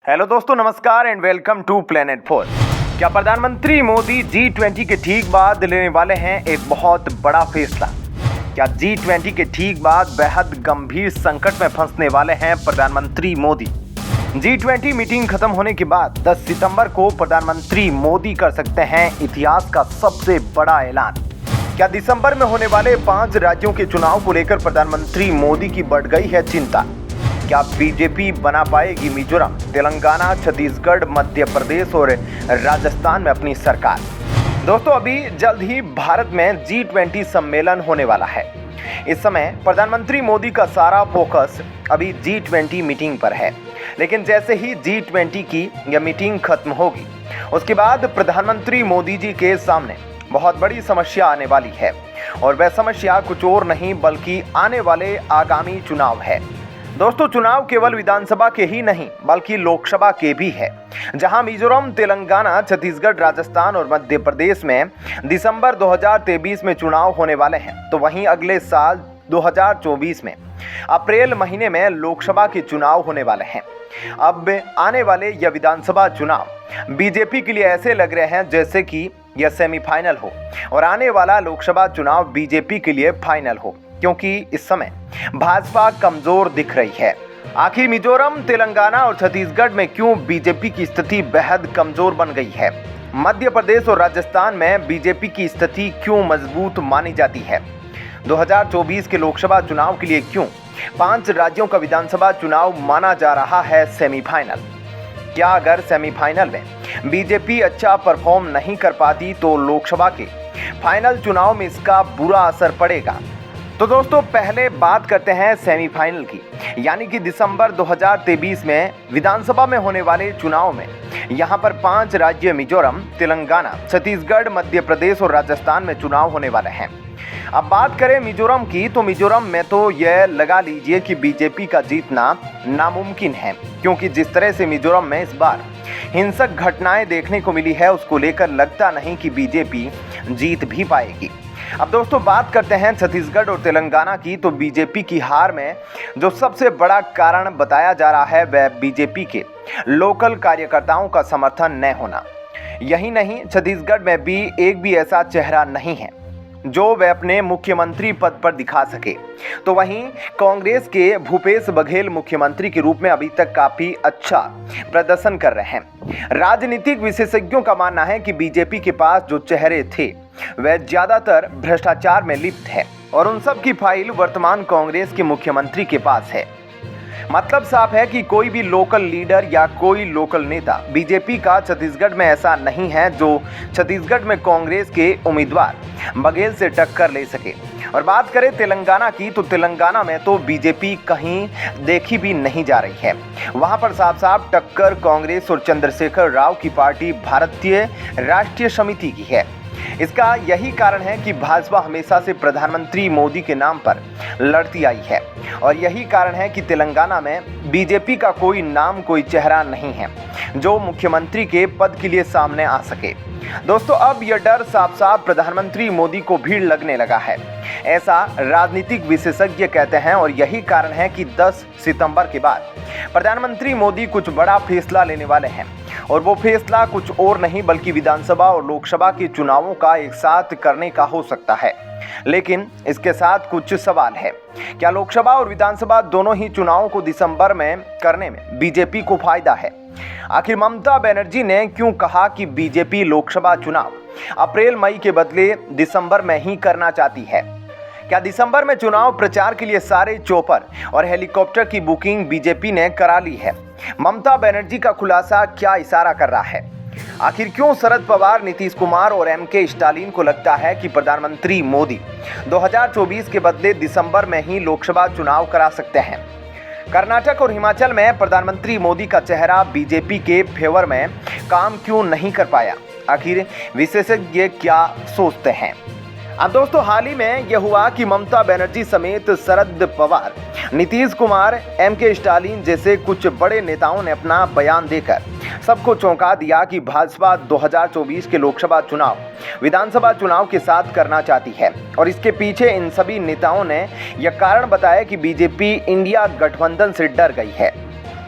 Hello दोस्तों, नमस्कार and welcome to planet 4। क्या प्रधानमंत्री मोदी G20 के ठीक बाद लेने वाले हैं एक बहुत बड़ा फैसला? क्या G20 के ठीक बाद बेहद गंभीर संकट में फंसने वाले हैं प्रधानमंत्री मोदी? G20 मीटिंग खत्म होने के बाद 10 सितंबर को प्रधानमंत्री मोदी कर सकते हैं इतिहास का सबसे बड़ा ऐलान। क्या दिसंबर में होने वाले 5 राज्यों के चुनाव को लेकर प्रधानमंत्री मोदी की बढ़ गई है चिंता? क्या बीजेपी बना पाएगी मिजोरम, तेलंगाना, छत्तीसगढ़, मध्य प्रदेश और राजस्थान में अपनी सरकार? दोस्तों, अभी जल्द ही भारत में G20 सम्मेलन होने वाला है। इस समय प्रधानमंत्री मोदी का सारा फोकस अभी G20 मीटिंग पर है। लेकिन जैसे ही G20 की यह मीटिंग खत्म होगी, उसके बाद प्रधानमंत्री मोदी जी के सामने बहुत बड़ी समस्या आने वाली है। और वह समस्या कुछ और नहीं बल्कि आने वाले आगामी चुनाव है। दोस्तों, चुनाव केवल विधानसभा के ही नहीं बल्कि लोकसभा के भी है, जहां मिजोरम, तेलंगाना, छत्तीसगढ़, राजस्थान और मध्य प्रदेश में दिसंबर 2023 में चुनाव होने वाले हैं। तो वहीं अगले साल 2024 में अप्रैल महीने में लोकसभा के चुनाव होने वाले हैं। अब आने वाले यह विधानसभा चुनाव बीजेपी के लिए ऐसे लग रहे हैं जैसे कि यह सेमीफाइनल हो और आने वाला लोकसभा चुनाव बीजेपी के लिए फाइनल हो, क्योंकि इस समय भाजपा कमजोर दिख रही है। आखिर मिजोरम, तेलंगाना और छत्तीसगढ़ में क्यों बीजेपी की स्थिति बेहद कमजोर बन गई है? मध्य प्रदेश और राजस्थान में बीजेपी की स्थिति क्यों मजबूत मानी जाती है? 2024 के लोकसभा चुनाव के लिए क्यों 5 राज्यों का विधानसभा चुनाव माना जा रहा है सेमीफाइनल? क्या अगर सेमीफाइनल में बीजेपी अच्छा परफॉर्म नहीं कर पाती तो लोकसभा के फाइनल चुनाव में इसका बुरा असर पड़ेगा? तो दोस्तों, पहले बात करते हैं सेमीफाइनल की, यानी कि दिसंबर 2023 में विधानसभा में होने वाले चुनाव में यहां पर 5 राज्य मिजोरम, तेलंगाना, छत्तीसगढ़, मध्य प्रदेश और राजस्थान में चुनाव होने वाले हैं। अब बात करें मिजोरम की, तो मिजोरम में तो यह लगा लीजिए कि बीजेपी का जीतना नामुमकिन है, क्योंकि जिस तरह से मिजोरम में इस बार हिंसक घटनाएं देखने को मिली है, उसको लेकर लगता नहीं कि बीजेपी जीत भी पाएगी। अब दोस्तों, बात करते हैं छत्तीसगढ़ और तेलंगाना की, तो बीजेपी की हार में जो सबसे बड़ा कारण बताया जा रहा है वह बीजेपी के लोकल कार्यकर्ताओं का समर्थन न होना। यही नहीं, छत्तीसगढ़ में भी एक भी ऐसा चेहरा नहीं है जो वह अपने मुख्यमंत्री पद पर दिखा सके। तो वहीं कांग्रेस के भूपेश बघेल मुख्यमंत्री के रूप में अभी तक काफी अच्छा प्रदर्शन कर रहे हैं। राजनीतिक विशेषज्ञों का मानना है कि बीजेपी के पास जो चेहरे थे वह ज्यादातर भ्रष्टाचार में लिप्त है और उन सब की फाइल वर्तमान कांग्रेस के मुख्यमंत्री के पास है। मतलब साफ है कि कोई भी लोकल लीडर या कोई लोकल नेता बीजेपी का छत्तीसगढ़ में ऐसा नहीं है जो छत्तीसगढ़ में कांग्रेस के उम्मीदवार बघेल से टक्कर ले सके। और बात करें तेलंगाना की, तो तेलंगाना में तो बीजेपी कहीं देखी भी नहीं जा रही है। वहां पर साफ साफ टक्कर कांग्रेस और चंद्रशेखर राव की पार्टी भारतीय राष्ट्रीय समिति की है। इसका यही कारण है कि भाजपा हमेशा से प्रधानमंत्री मोदी के नाम पर लड़ती आई है और यही कारण है कि तेलंगाना में बीजेपी का कोई नाम, कोई चेहरा नहीं है जो मुख्यमंत्री के पद के लिए सामने आ सके। दोस्तों, अब यह डर साफ साफ प्रधानमंत्री मोदी को भीड़ लगने लगा है, ऐसा राजनीतिक विशेषज्ञ कहते हैं। और यही कारण है कि 10 सितंबर के बाद प्रधानमंत्री मोदी कुछ बड़ा फैसला लेने वाले हैं और वो फैसला कुछ और नहीं बल्कि विधानसभा और लोकसभा के चुनावों का एक साथ करने का हो सकता है। लेकिन इसके साथ कुछ सवाल है। क्या लोकसभा और विधानसभा दोनों ही चुनावों को दिसंबर में करने में बीजेपी को फायदा है? आखिर ममता बनर्जी ने क्यों कहा कि बीजेपी लोकसभा चुनाव अप्रैल मई के बदले दिसंबर में ही करना चाहती है? क्या दिसंबर में चुनाव प्रचार के लिए सारे चॉपर और हेलीकॉप्टर की बुकिंग बीजेपी ने करा ली है? ममता बनर्जी का खुलासा क्या इशारा कर रहा है? आखिर क्यों शरद पवार, नीतीश कुमार और एमके स्टालिन को लगता है कि प्रधानमंत्री मोदी 2024 के बदले दिसंबर में ही लोकसभा चुनाव करा सकते हैं? कर्नाटक और हिमाचल में प्रधानमंत्री मोदी का चेहरा बीजेपी के फेवर में काम क्यों नहीं कर पाया? आखिर विशेषज्ञ क्या सोचते हैं? अब दोस्तों, हाल ही में यह हुआ कि ममता बनर्जी समेत शरद पवार, नीतीश कुमार, एमके स्टालिन जैसे कुछ बड़े नेताओं ने अपना बयान देकर सबको चौंका दिया कि भाजपा 2024 के लोकसभा चुनाव विधानसभा चुनाव के साथ करना चाहती है। और इसके पीछे इन सभी नेताओं ने यह कारण बताया कि बीजेपी इंडिया गठबंधन से डर गई है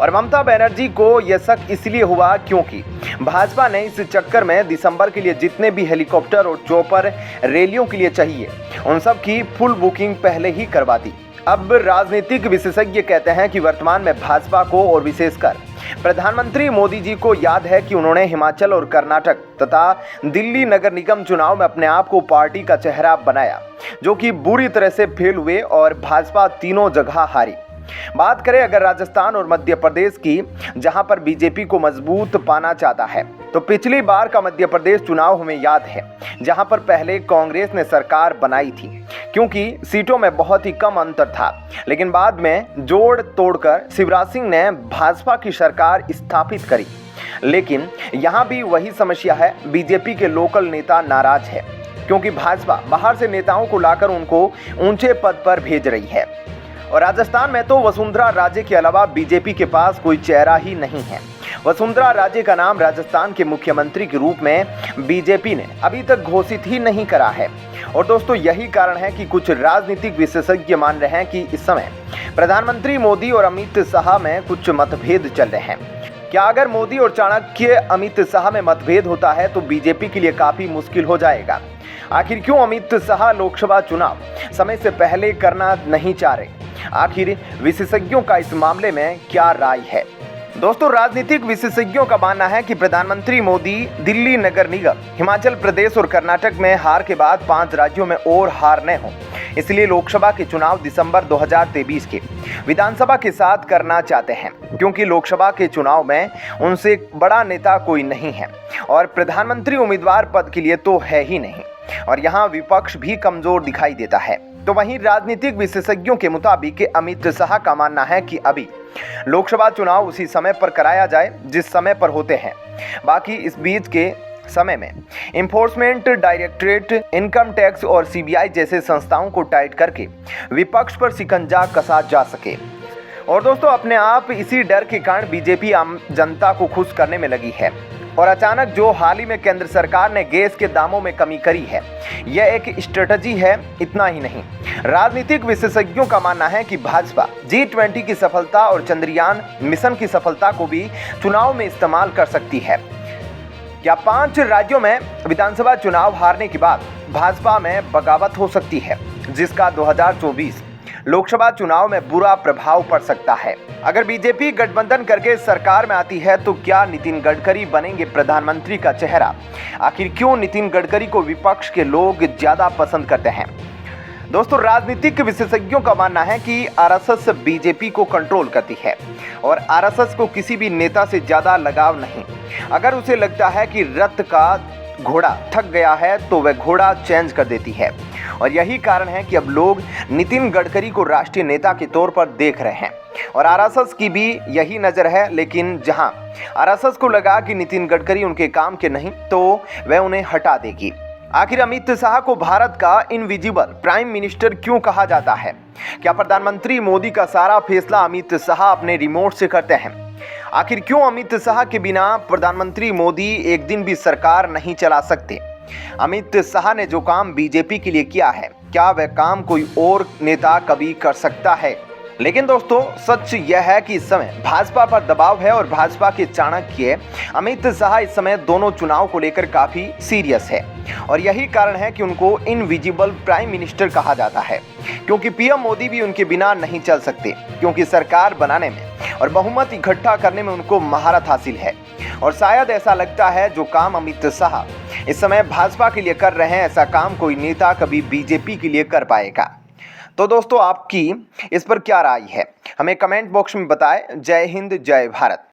और ममता बनर्जी को यह शक इसलिए हुआ क्योंकि भाजपा ने इस चक्कर में दिसंबर के लिए जितने भी हेलीकॉप्टर और चॉपर रैलियों के लिए चाहिए उन सब की फुल बुकिंग पहले ही करवा दी। अब राजनीतिक विशेषज्ञ कहते हैं कि वर्तमान में भाजपा को और विशेषकर प्रधानमंत्री मोदी जी को याद है कि उन्होंने हिमाचल और कर्नाटक तथा दिल्ली नगर निगम चुनाव में अपने आप को पार्टी का चेहरा बनाया, जो कि बुरी तरह से फेल हुए और भाजपा तीनों जगह हारी। बात करें अगर राजस्थान और मध्य प्रदेश की, जहां पर बीजेपी को मजबूत पाना चाहता है, तो पिछली बार का मध्य प्रदेश चुनाव हमें याद है, जहां पर पहले कांग्रेस ने सरकार बनाई थी क्योंकि सीटों में बहुत ही कम अंतर था, लेकिन बाद में जोड़ तोड़कर शिवराज सिंह ने भाजपा की सरकार स्थापित करी। लेकिन यहां भी वही समस्या है, बीजेपी के लोकल नेता नाराज है क्योंकि भाजपा बाहर से नेताओं को लाकर उनको ऊंचे पद पर भेज रही है। और राजस्थान में तो वसुंधरा राजे के अलावा बीजेपी के पास कोई चेहरा ही नहीं है। वसुंधरा राजे का नाम राजस्थान के मुख्यमंत्री के रूप में बीजेपी ने अभी तक घोषित ही नहीं करा है। और दोस्तों यही कारण है कि कुछ राजनीतिक विशेषज्ञ मान रहे हैं कि इस समय प्रधानमंत्री मोदी और अमित शाह में कुछ मतभेद चल रहे हैं। क्या अगर मोदी और चाणक्य अमित शाह में मतभेद होता है तो बीजेपी के लिए काफी मुश्किल हो जाएगा। आखिर क्यों अमित शाह लोकसभा चुनाव समय से पहले करना नहीं चाह रहे? आखिर विशेषज्ञों का इस मामले में क्या राय है? दोस्तों राजनीतिक विशेषज्ञों का मानना है कि प्रधानमंत्री मोदी दिल्ली नगर निगम, हिमाचल प्रदेश और कर्नाटक में हार के बाद 5 राज्यों में और हार न हो, इसलिए लोकसभा के चुनाव दिसंबर 2023 के विधानसभा के साथ करना चाहते हैं, क्योंकि लोकसभा के चुनाव में उनसे बड़ा नेता कोई नहीं है और प्रधानमंत्री उम्मीदवार पद के लिए तो है ही नहीं, और यहाँ विपक्ष भी कमजोर दिखाई देता है। तो वहीं राजनीतिक विशेषज्ञों के मुताबिक अमित शाह का मानना है कि अभी लोकसभा चुनाव उसी समय पर कराया जाए जिस समय पर होते हैं। बाकी इस बीच के समय में एनफोर्समेंट डायरेक्टरेट, इनकम टैक्स और सीबीआई जैसे संस्थाओं को टाइट करके विपक्ष पर शिकंजा कसा जा सके। और दोस्तों अपने आप इसी डर के कारण बीजेपी आम जनता को खुश करने में लगी है। और अचानक जो हाल ही में केंद्र सरकार ने गैस के दामों में कमी करी है, यह एक स्ट्रेटजी है। इतना ही नहीं, राजनीतिक विशेषज्ञों का मानना है कि भाजपा G20 की सफलता और चंद्रयान मिशन की सफलता को भी चुनाव में इस्तेमाल कर सकती है। क्या 5 राज्यों में विधानसभा चुनाव हारने के बाद भाजपा में बगावत हो सकती है, जिसका 2024 लोकसभा चुनाव में बुरा प्रभाव पड़ सकता है? अगर बीजेपी गठबंधन करके सरकार में आती है तो क्या नितिन गडकरी बनेंगे प्रधानमंत्री का चेहरा? आखिर क्यों नितिन गडकरी को विपक्ष के लोग ज्यादा पसंद करते हैं? दोस्तों राजनीतिक विशेषज्ञों का मानना है कि आरएसएस बीजेपी को कंट्रोल करती है और आरएसएस को किसी भी नेता से ज्यादा लगाव नहीं। अगर उसे लगता है कि रथ का घोड़ा थक गया है तो वह घोड़ा चेंज कर देती है। और यही कारण है कि अब लोग नितिन गडकरी को राष्ट्रीय नेता के तौर पर देख रहे हैं और आरएसएस की भी यही नज़र है। लेकिन जहां आरएसएस को लगा कि नितिन गडकरी उनके काम के नहीं तो वह उन्हें हटा देगी। आखिर अमित शाह को भारत का इनविजिबल प्राइम मिनिस्टर क्यों कहा जाता है? क्या प्रधानमंत्री मोदी का सारा फैसला अमित शाह अपने रिमोट से करते हैं? आखिर क्यों अमित शाह के बिना प्रधानमंत्री मोदी एक दिन भी सरकार नहीं चला सकते? अमित शाह ने जो काम बीजेपी के लिए किया है, क्या वह काम कोई और नेता कभी कर सकता है? लेकिन दोस्तों सच यह है कि इस समय भाजपा पर दबाव है और भाजपा के चाणक्य अमित शाह इस समय दोनों चुनाव को लेकर काफी सीरियस है। और यही कारण है कि उनको इनविजिबल प्राइम मिनिस्टर कहा जाता है, क्योंकि पीएम मोदी भी उनके बिना नहीं चल सकते, क्योंकि सरकार बनाने में और बहुमत इकट्ठा करने में उनको महारत हासिल है। और शायद ऐसा लगता है जो काम अमित शाह इस समय भाजपा के लिए कर रहे हैं, ऐसा काम कोई नेता कभी बीजेपी के लिए कर पाएगा। तो दोस्तों आपकी इस पर क्या राय है, हमें कमेंट बॉक्स में बताएं। जय हिंद, जय भारत।